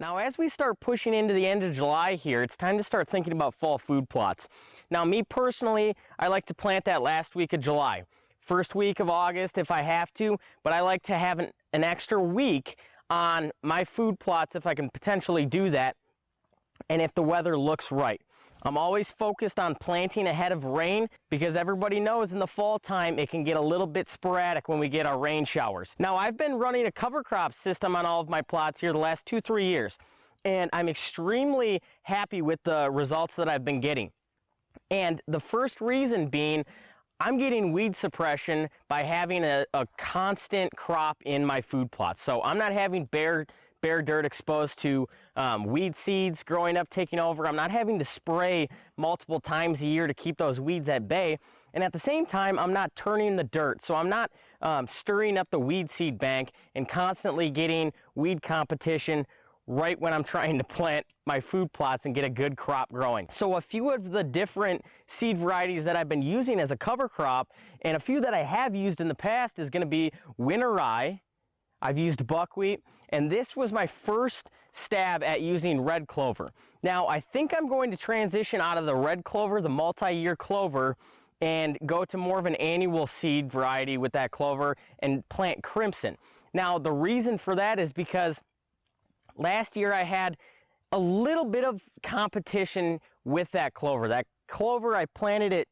Now, as we start pushing into the end of July here, it's time to start thinking about fall food plots. Now, me personally, I like to plant that last week of July. First week of August if I have to, but I like to have an extra week on my food plots if I can potentially do that, and if the weather looks right. I'm always focused on planting ahead of rain because everybody knows in the fall time it can get a little bit sporadic when we get our rain showers. Now, I've been running a cover crop system on all of my plots here the last 2-3 years, and I'm extremely happy with the results that I've been getting. And the first reason being, I'm getting weed suppression by having a constant crop in my food plots. So I'm not having bare dirt exposed to weed seeds growing up, taking over. I'm not having to spray multiple times a year to keep those weeds at bay. And at the same time, I'm not turning the dirt. So I'm not stirring up the weed seed bank and constantly getting weed competition right when I'm trying to plant my food plots and get a good crop growing. So a few of the different seed varieties that I've been using as a cover crop, and a few that I have used in the past, is going to be winter rye. I've used buckwheat, and this was my first stab at using red clover. Now, I think I'm going to transition out of the red clover, the multi-year clover, and go to more of an annual seed variety with that clover and plant crimson. Now, the reason for that is because last year I had a little bit of competition with that clover. That clover, I planted it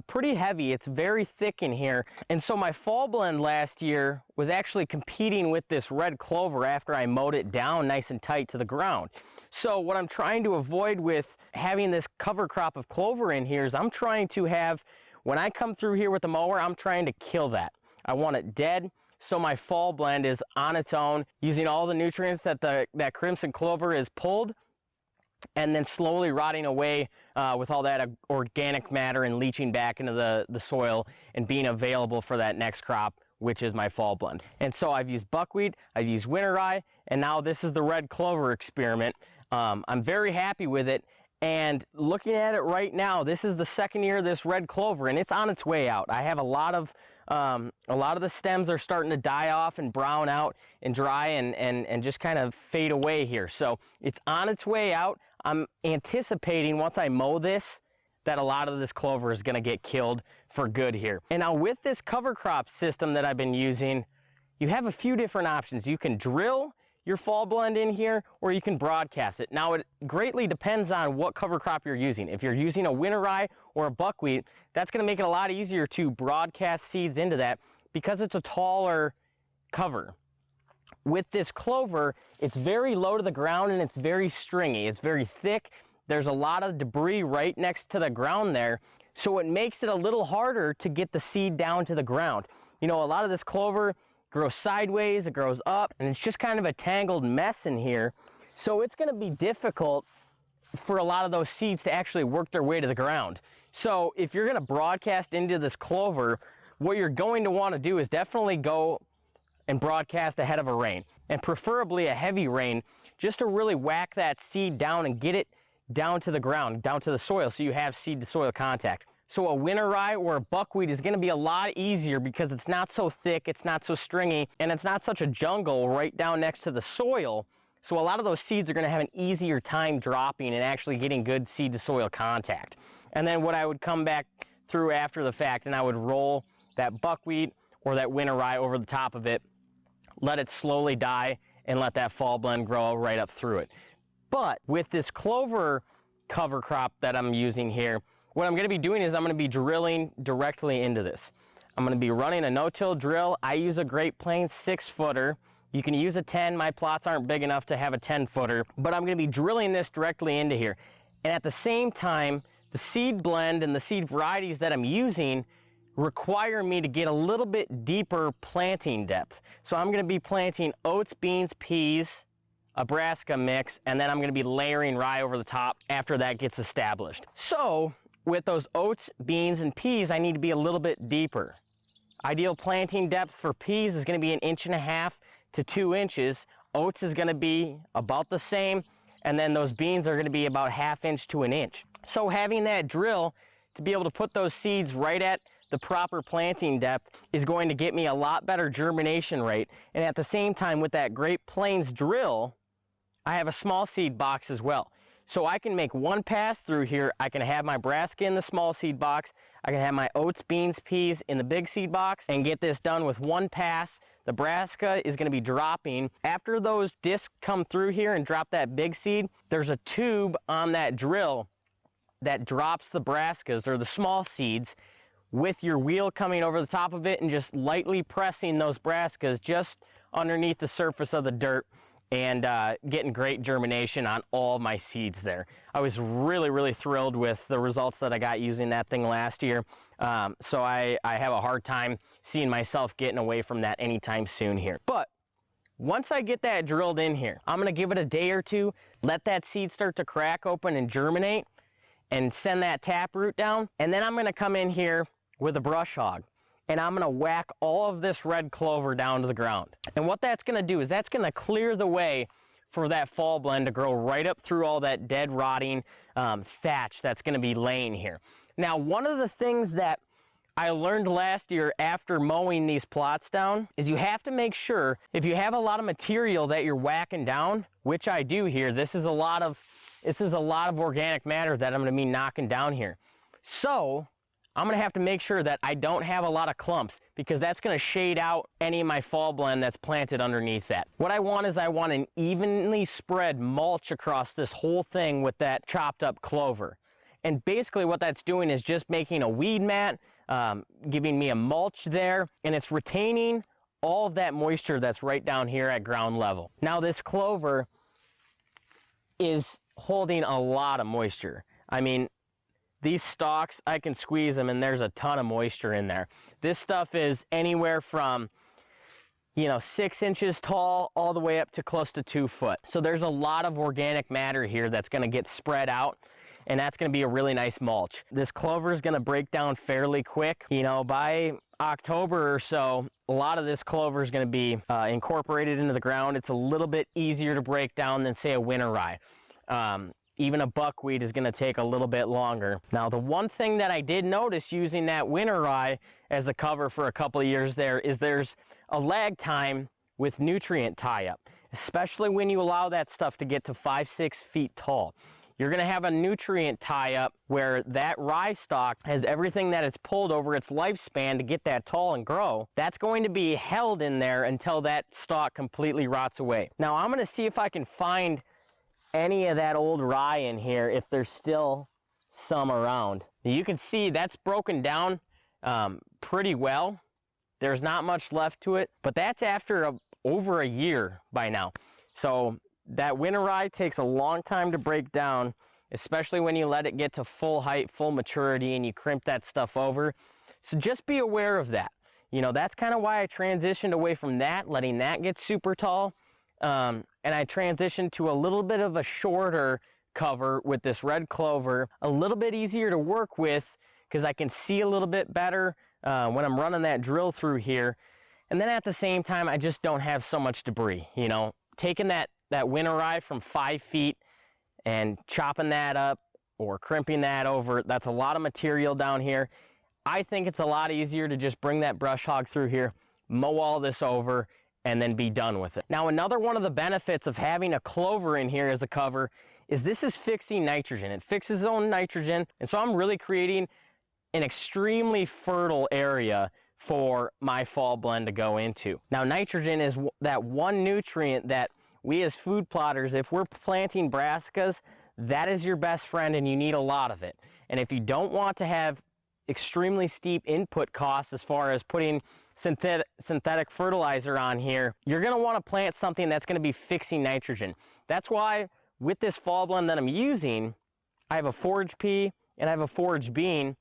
pretty heavy. It's very thick in here. And so my fall blend last year was actually competing with this red clover after I mowed it down nice and tight to the ground. So what I'm trying to avoid with having this cover crop of clover in here is I'm trying to have, when I come through here with the mower, I'm trying to kill that. I want it dead. So my fall blend is on its own, using all the nutrients that that crimson clover is pulled, and then slowly rotting away with all that organic matter and leaching back into the soil and being available for that next crop, which is my fall blend. And so I've used buckwheat, I've used winter rye, and now this is the red clover experiment. I'm very happy with it. And looking at it right now, this is the second year of this red clover, and it's on its way out. I have a lot of the stems are starting to die off and brown out and dry and just kind of fade away here. So it's on its way out. I'm anticipating once I mow this, that a lot of this clover is gonna get killed for good here. And now with this cover crop system that I've been using, you have a few different options. You can drill your fall blend in here, or you can broadcast it. Now, it greatly depends on what cover crop you're using. If you're using a winter rye or a buckwheat, that's gonna make it a lot easier to broadcast seeds into that because it's a taller cover. With this clover, it's very low to the ground and it's very stringy. It's very thick. There's a lot of debris right next to the ground there, so it makes it a little harder to get the seed down to the ground. You know, a lot of this clover grows sideways, it grows up, and it's just kind of a tangled mess in here. So it's gonna be difficult for a lot of those seeds to actually work their way to the ground. So if you're gonna broadcast into this clover, what you're going to wanna do is definitely go and broadcast ahead of a rain, and preferably a heavy rain, just to really whack that seed down and get it down to the ground, down to the soil, so you have seed to soil contact. So a winter rye or a buckwheat is gonna be a lot easier because it's not so thick, it's not so stringy, and it's not such a jungle right down next to the soil. So a lot of those seeds are gonna have an easier time dropping and actually getting good seed to soil contact. And then what I would come back through after the fact, and I would roll that buckwheat or that winter rye over the top of it, let it slowly die, and let that fall blend grow right up through it. But with this clover cover crop that I'm using here, what I'm gonna be doing is I'm gonna be drilling directly into this. I'm gonna be running a no-till drill. I use a Great Plains 6-footer. You can use a 10, my plots aren't big enough to have a 10-footer, but I'm gonna be drilling this directly into here. And at the same time, the seed blend and the seed varieties that I'm using require me to get a little bit deeper planting depth. So I'm gonna be planting oats, beans, peas, a brassica mix, and then I'm gonna be layering rye over the top after that gets established. So with those oats, beans, and peas, I need to be a little bit deeper. Ideal planting depth for peas is gonna be 1.5 to 2 inches. Oats is gonna be about the same, and then those beans are gonna be about 1/2 inch to 1 inch. So having that drill to be able to put those seeds right at the proper planting depth is going to get me a lot better germination rate. And at the same time, with that Great Plains drill, I have a small seed box as well. So I can make one pass through here. I can have my brassica in the small seed box. I can have my oats, beans, peas in the big seed box and get this done with one pass. The brassica is going to be dropping. After those discs come through here and drop that big seed, there's a tube on that drill that drops the brassicas or the small seeds with your wheel coming over the top of it and just lightly pressing those brassicas just underneath the surface of the dirt and getting great germination on all my seeds there. I was really thrilled with the results that I got using that thing last year. So I have a hard time seeing myself getting away from that anytime soon here. But once I get that drilled in here, I'm gonna give it a day or two, let that seed start to crack open and germinate and send that taproot down. And then I'm gonna come in here with a brush hog and I'm gonna whack all of this red clover down to the ground. And what that's gonna do is that's gonna clear the way for that fall blend to grow right up through all that dead rotting thatch that's gonna be laying here. Now, one of the things that I learned last year after mowing these plots down is you have to make sure if you have a lot of material that you're whacking down, which I do here, this is a lot of organic matter that I'm gonna be knocking down here. So I'm gonna have to make sure that I don't have a lot of clumps because that's gonna shade out any of my fall blend that's planted underneath that. What I want is I want an evenly spread mulch across this whole thing with that chopped up clover. And basically what that's doing is just making a weed mat, giving me a mulch there, and it's retaining all of that moisture that's right down here at ground level. Now this clover is holding a lot of moisture. I mean, these stalks, I can squeeze them and there's a ton of moisture in there. This stuff is anywhere from, 6 inches tall all the way up to close to 2 foot. So there's a lot of organic matter here that's gonna get spread out, and that's gonna be a really nice mulch. This clover is gonna break down fairly quick. By October or so, a lot of this clover is gonna be incorporated into the ground. It's a little bit easier to break down than say a winter rye. Even a buckwheat is gonna take a little bit longer. Now, the one thing that I did notice using that winter rye as a cover for a couple of years there is there's a lag time with nutrient tie-up, especially when you allow that stuff to get to 5-6 feet tall. You're gonna have a nutrient tie-up where that rye stalk has everything that it's pulled over its lifespan to get that tall and grow. That's going to be held in there until that stalk completely rots away. Now, I'm gonna see if I can find any of that old rye in here if there's still some around. You can see that's broken down pretty well. There's not much left to it, but that's after over a year by now. So that winter rye takes a long time to break down, especially when you let it get to full height, full maturity, and you crimp that stuff over. So just be aware of that. That's kind of why I transitioned away from that, letting that get super tall. And I transitioned to a little bit of a shorter cover with this red clover, a little bit easier to work with because I can see a little bit better when I'm running that drill through here. And then at the same time, I just don't have so much debris. Taking that winter rye from 5 feet and chopping that up or crimping that over, that's a lot of material down here. I think it's a lot easier to just bring that brush hog through here, mow all this over, and then be done with it. Now, another one of the benefits of having a clover in here as a cover is this is fixing nitrogen. It fixes its own nitrogen, and so I'm really creating an extremely fertile area for my fall blend to go into. Now, nitrogen is that one nutrient that we as food plotters, if we're planting brassicas, that is your best friend and you need a lot of it. And if you don't want to have extremely steep input costs as far as putting synthetic fertilizer on here, you're gonna wanna plant something that's gonna be fixing nitrogen. That's why with this fall blend that I'm using, I have a forage pea and I have a forage bean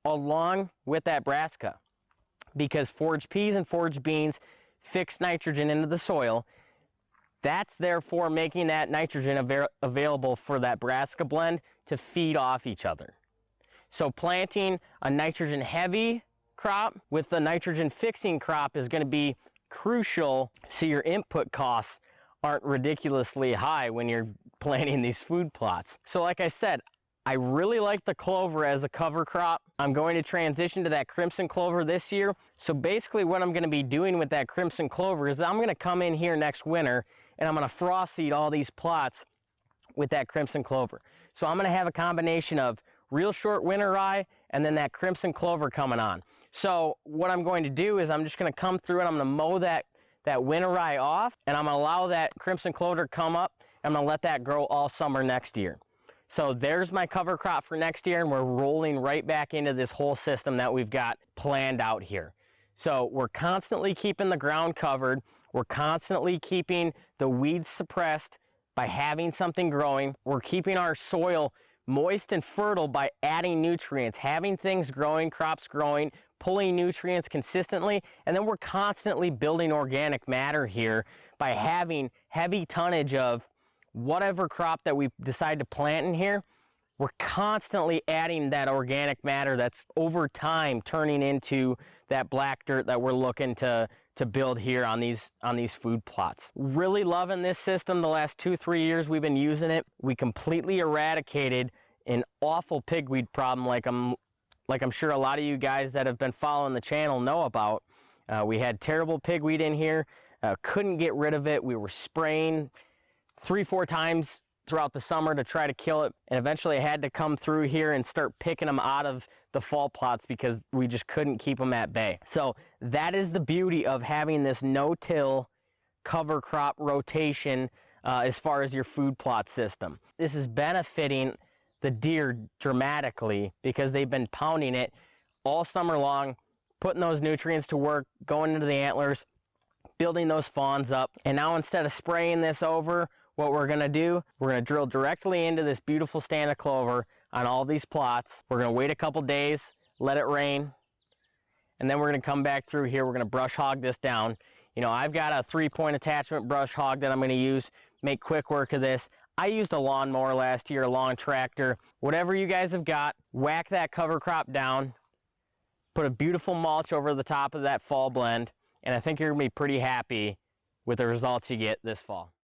along with that brassica, because forage peas and forage beans fix nitrogen into the soil. That's therefore making that nitrogen available for that brassica blend to feed off each other. So planting a nitrogen heavy crop with the nitrogen fixing crop is going to be crucial so your input costs aren't ridiculously high when you're planting these food plots. So like I said, I really like the clover as a cover crop. I'm going to transition to that crimson clover this year. So basically what I'm going to be doing with that crimson clover is I'm going to come in here next winter and I'm going to frost seed all these plots with that crimson clover. So I'm going to have a combination of real short winter rye and then that crimson clover coming on. So what I'm going to do is I'm just going to come through and I'm going to mow that winter rye off, and I'm going to allow that crimson clover to come up, and I'm going to let that grow all summer next year. So there's my cover crop for next year, and we're rolling right back into this whole system that we've got planned out here. So we're constantly keeping the ground covered. We're constantly keeping the weeds suppressed by having something growing. We're keeping our soil moist and fertile by adding nutrients, having things growing, crops growing, pulling nutrients consistently, and then we're constantly building organic matter here by having heavy tonnage of whatever crop that we decide to plant in here. We're constantly adding that organic matter that's over time turning into that black dirt that we're looking to build here on these food plots. Really loving this system. The last 2-3 years we've been using it. We completely eradicated an awful pigweed problem like I'm sure a lot of you guys that have been following the channel know about. We had terrible pigweed in here, couldn't get rid of it. We were spraying 3-4 times throughout the summer to try to kill it, and eventually I had to come through here and start picking them out of the fall plots because we just couldn't keep them at bay. So that is the beauty of having this no-till cover crop rotation as far as your food plot system. This is benefiting the deer dramatically because they've been pounding it all summer long, putting those nutrients to work, going into the antlers, building those fawns up. And now instead of spraying this over, what we're gonna do, we're gonna drill directly into this beautiful stand of clover on all these plots. We're gonna wait a couple days, let it rain, and then we're gonna come back through here. We're gonna brush hog this down. You know, I've got a 3-point attachment brush hog that I'm gonna use, make quick work of this. I used a lawnmower last year, a lawn tractor. Whatever you guys have got, whack that cover crop down, put a beautiful mulch over the top of that fall blend, and I think you're gonna be pretty happy with the results you get this fall.